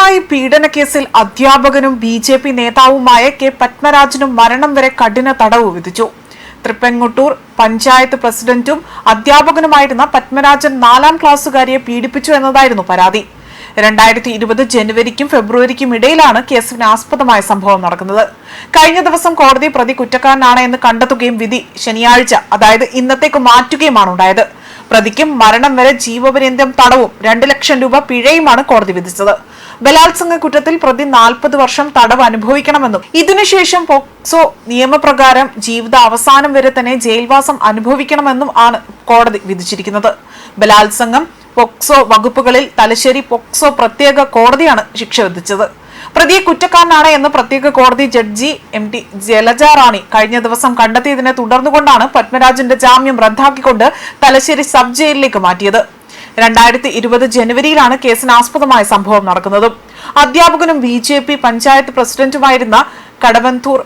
പിണറായി പീഡനക്കേസിൽ അധ്യാപകനും ബി.ജെ.പി. നേതാവുമായ കെ പത്മരാജനും മരണം വരെ കഠിന തടവ് വിധിച്ചു. തൃപ്പങ്ങോട്ടൂർ പഞ്ചായത്ത് പ്രസിഡന്റും അധ്യാപകനുമായിരുന്ന പത്മരാജൻ 4ാം ക്ലാസ്സുകാരിയെ പീഡിപ്പിച്ചു എന്നതായിരുന്നു പരാതി. 2020 ജനുവരിക്കും ഫെബ്രുവരിക്കും ഇടയിലാണ് കേസിന് ആസ്പദമായ സംഭവം നടക്കുന്നത്. കഴിഞ്ഞ ദിവസം കോടതി പ്രതി കുറ്റക്കാരനാണ് എന്ന് കണ്ടെത്തുകയും വിധി ശനിയാഴ്ച, അതായത് ഇന്നത്തേക്ക് മാറ്റുകയുമാണ് ഉണ്ടായത്. പ്രതിക്ക് മരണം വരെ ജീവപര്യന്തം തടവും 2 ലക്ഷം രൂപ പിഴയുമാണ് കോടതി വിധിച്ചത്. ബലാത്സംഗ കുറ്റത്തിൽ പ്രതി 40 വർഷം തടവ് അനുഭവിക്കണമെന്നും ഇതിനുശേഷം പോക്സോ നിയമപ്രകാരം ജീവിത അവസാനം വരെ തന്നെ ജയിൽവാസം അനുഭവിക്കണമെന്നും ആണ് കോടതി വിധിച്ചിരിക്കുന്നത്. ബലാത്സംഗം, പോക്സോ വകുപ്പുകളിൽ തലശ്ശേരി പോക്സോ പ്രത്യേക കോടതിയാണ് ശിക്ഷ വിധിച്ചത്. പ്രതിയെ കുറ്റക്കാരനാണ് എന്ന് പ്രത്യേക കോടതി ജഡ്ജി MT ജലജ റാണി കഴിഞ്ഞ ദിവസം കണ്ടെത്തിയതിനെ തുടർന്നുകൊണ്ടാണ് പത്മരാജന്റെ ജാമ്യം റദ്ദാക്കിക്കൊണ്ട് തലശ്ശേരി സബ് ജയിലിലേക്ക് മാറ്റിയത്. 2020 ജനുവരിയിലാണ് കേസിന് ആസ്പദമായ സംഭവം നടക്കുന്നത്. അധ്യാപകനും ബി.ജെ.പി. പഞ്ചായത്ത് പ്രസിഡന്റുമായിരുന്ന കടവന്തൂർ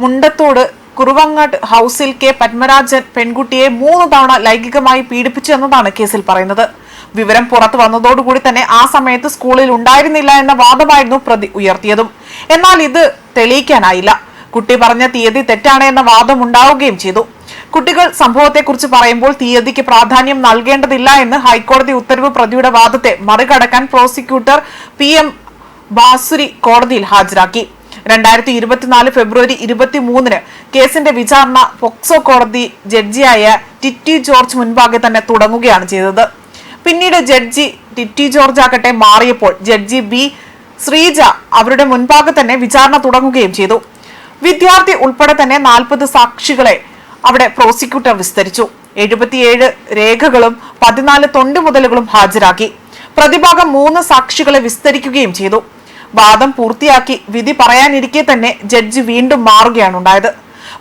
മുണ്ടത്തോട് കുറുവങ്ങാട്ട് ഹൌസിൽ കെ പത്മരാജൻ പെൺകുട്ടിയെ 3 തവണ ലൈംഗികമായി പീഡിപ്പിച്ചു എന്നതാണ് കേസിൽ പറയുന്നത്. വിവരം പുറത്തു വന്നതോടുകൂടി തന്നെ ആ സമയത്ത് സ്കൂളിൽ ഉണ്ടായിരുന്നില്ല എന്ന വാദമായിരുന്നു പ്രതി ഉയർത്തിയതും. എന്നാൽ ഇത് തെളിയിക്കാനായില്ല. കുട്ടി പറഞ്ഞ തീയതി തെറ്റാണ് എന്ന വാദം ഉണ്ടാവുകയും ചെയ്തു. കുട്ടികൾ സംഭവത്തെക്കുറിച്ച് പറയുമ്പോൾ തീയതിക്ക് പ്രാധാന്യം നൽകേണ്ടതില്ല എന്ന് ഹൈക്കോടതി ഉത്തരവ് പ്രതിയുടെ വാദത്തെ മറികടക്കാൻ പ്രോസിക്യൂട്ടർ PM ബാസുരി കോടതിയിൽ ഹാജരാക്കി. 2024 ഫെബ്രുവരി 23 കേസിന്റെ വിചാരണ പോക്സോ കോടതി ജഡ്ജിയായ ടിറ്റി ജോർജ് മുൻപാകെ തന്നെ തുടങ്ങുകയാണ് ചെയ്തത്. പിന്നീട് ജഡ്ജി ടിറ്റി ജോർജ് ആകട്ടെ മാറിയപ്പോൾ ജഡ്ജി B ശ്രീജ അവരുടെ മുൻപാകെ തന്നെ വിചാരണ തുടങ്ങുകയും ചെയ്തു. വിദ്യാർത്ഥി ഉൾപ്പെടെ തന്നെ 40 സാക്ഷികളെ അവിടെ പ്രോസിക്യൂട്ടർ വിസ്തരിച്ചു. 77 രേഖകളും 14 തൊണ്ടുമുതലുകളും ഹാജരാക്കി. പ്രതിഭാഗം 3 സാക്ഷികളെ വിസ്തരിക്കുകയും ചെയ്തു. വാദം പൂർത്തിയാക്കി വിധി പറയാനിരിക്കെ തന്നെ ജഡ്ജി വീണ്ടും മാറുകയാണ് ഉണ്ടായത്.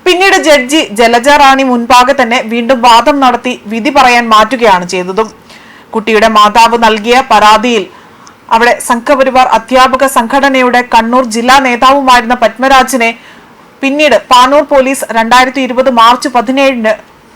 പിന്നീട് ജഡ്ജി ജലജ റാണി മുൻപാകെ തന്നെ വീണ്ടും വാദം നടത്തി വിധി പറയാൻ മാറ്റുകയാണ് ചെയ്തതും. കുട്ടിയുടെ മാതാവ് നൽകിയ പരാതിയിൽ അവിടെ സംഘപരിവാർ അധ്യാപക സംഘടനയുടെ കണ്ണൂർ ജില്ലാ നേതാവുമായിരുന്ന പത്മരാജനെ പിന്നീട് പാനൂർ പോലീസ് 2020 മാർച്ച് 17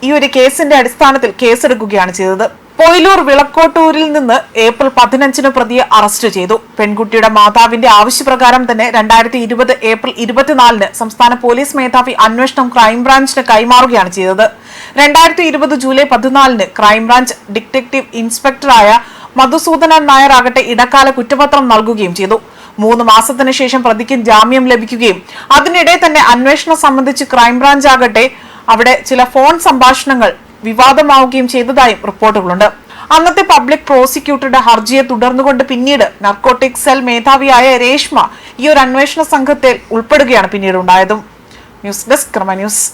ഈ ഒരു കേസിന്റെ അടിസ്ഥാനത്തിൽ കേസെടുക്കുകയാണ് ചെയ്തത്. പൊയിലൂർ വിളക്കോട്ടൂരിൽ നിന്ന് ഏപ്രിൽ 15 പ്രതിയെ അറസ്റ്റ് ചെയ്തു. പെൺകുട്ടിയുടെ മാതാവിന്റെ ആവശ്യപ്രകാരം തന്നെ 2020 ഏപ്രിൽ 24 സംസ്ഥാന പോലീസ് മേധാവി അന്വേഷണം ക്രൈംബ്രാഞ്ചിന് കൈമാറുകയാണ് ചെയ്തത്. 2020 ജൂലൈ 14 ക്രൈംബ്രാഞ്ച് ഡിറ്റക്ടീവ് ഇൻസ്പെക്ടറായ മധുസൂദനൻ നായർ ആകട്ടെ ഇടക്കാല കുറ്റപത്രം നൽകുകയും ചെയ്തു. 3 മാസത്തിന് ശേഷം പ്രതിക്ക് ജാമ്യം ലഭിക്കുകയും അതിനിടെ തന്നെ അന്വേഷണം സംബന്ധിച്ച് ക്രൈംബ്രാഞ്ച് ആകട്ടെ അവിടെ ചില ഫോൺ സംഭാഷണങ്ങൾ വിവാദമാവുകയും ചെയ്തതായും റിപ്പോർട്ടുകളുണ്ട്. അന്നത്തെ പബ്ലിക് പ്രോസിക്യൂട്ടറുടെ ഹർജിയെ തുടർന്നുകൊണ്ട് പിന്നീട് നർക്കോട്ടിക് സെൽ മേധാവിയായ രേഷ്മ ഈ ഒരു അന്വേഷണ സംഘത്തിൽ ഉൾപ്പെടുകയാണ് പിന്നീട് ഉണ്ടായതും. ന്യൂസ് ഡെസ്ക് കർമ്മ ന്യൂസ്.